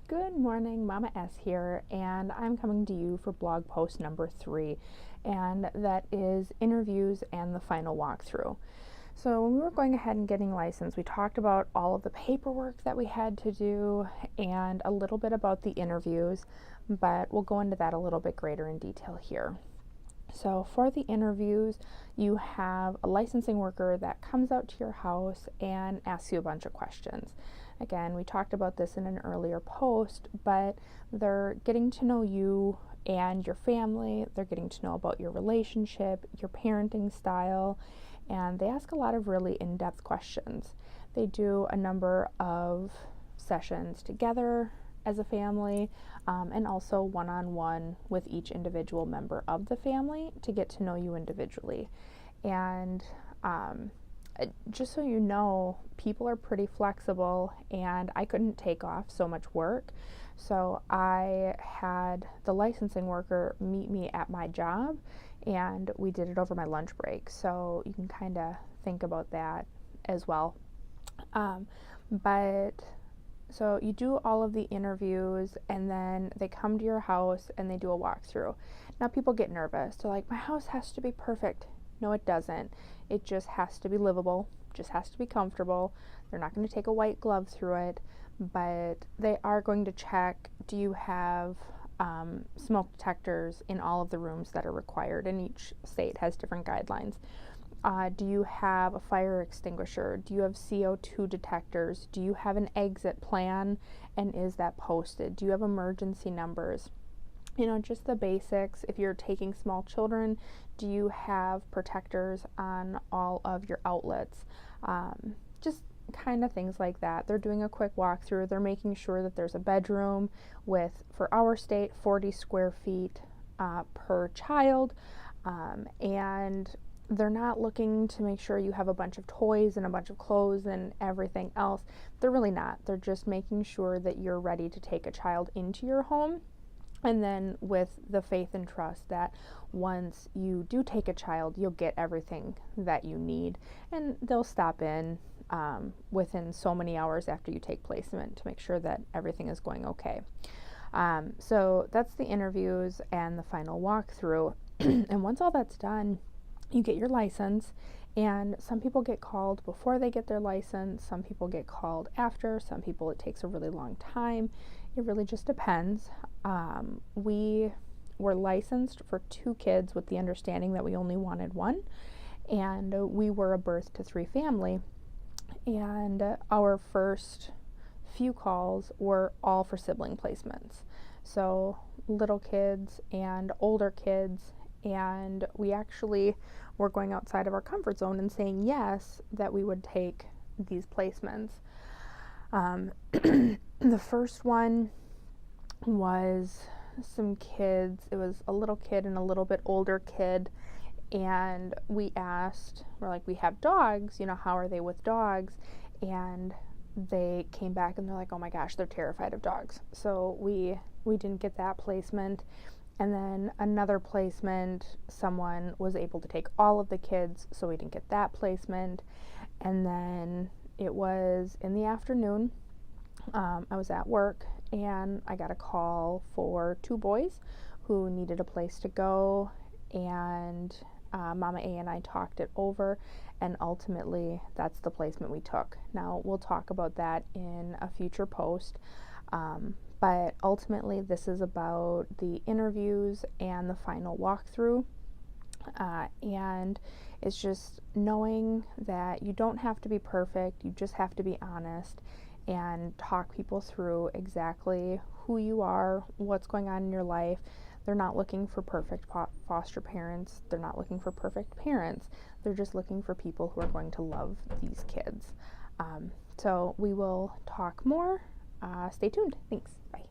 Good morning, Mama S here, and I'm coming to you for blog post number 3, and that is interviews and the final walkthrough. So when we were going ahead and getting licensed, we talked about all of the paperwork that we had to do and a little bit about the interviews, but we'll go into that a little bit greater in detail here. So for the interviews, you have a licensing worker that comes out to your house and asks you a bunch of questions. Again, we talked about this in an earlier post, but they're getting to know you and your family. They're getting to know about your relationship, your parenting style, and they ask a lot of really in-depth questions. They do a number of sessions together as a family, and also one-on-one with each individual member of the family to get to know you individually. And just so you know, people are pretty flexible, and I couldn't take off so much work. So I had the licensing worker meet me at my job, and we did it over my lunch break. So you can kind of think about that as well. But so you do all of the interviews, and then they come to your house and they do a walkthrough. Now people get nervous. They're like, my house has to be perfect. No, it doesn't. It just has to be livable, just has to be comfortable. They're not going to take a white glove through it, but they are going to check, do you have smoke detectors in all of the rooms that are required, and each state has different guidelines. Do you have a fire extinguisher? Do you have CO2 detectors? Do you have an exit plan, and is that posted? Do you have emergency numbers? You know, just the basics. If you're taking small children, do you have protectors on all of your outlets? Just kind of things like that. They're doing a quick walkthrough. They're making sure that there's a bedroom with, for our state, 40 square feet per child, and they're not looking to make sure you have a bunch of toys and a bunch of clothes and everything else. They're really not. They're just making sure that you're ready to take a child into your home, and then with the faith and trust that once you do take a child, you'll get everything that you need. And they'll stop in within so many hours after you take placement to make sure that everything is going okay. So that's the interviews and the final walkthrough. And once all that's done, you get your license, and some people get called before they get their license, some people get called after, some people it takes a really long time. It really just depends. We were licensed for 2 kids with the understanding that we only wanted 1, and we were a birth to 3 family, and our first few calls were all for sibling placements. So little kids and older kids, and we actually were going outside of our comfort zone and saying yes, that we would take these placements. The first one was some kids. It was a little kid and a little bit older kid, and we asked, we're like, we have dogs, you know, how are they with dogs? And they came back and they're like, oh my gosh, they're terrified of dogs. So we didn't get that placement. And then another placement, someone was able to take all of the kids, so we didn't get that placement. And then it was in the afternoon. I was at work, and I got a call for 2 boys who needed a place to go, and Mama A and I talked it over, and ultimately that's the placement we took. Now we'll talk about that in a future post. But ultimately, this is about the interviews and the final walkthrough. And it's just knowing that you don't have to be perfect, you just have to be honest and talk people through exactly who you are, what's going on in your life. They're not looking for perfect foster parents. They're not looking for perfect parents. They're just looking for people who are going to love these kids. So we will talk more. Stay tuned. Thanks. Bye.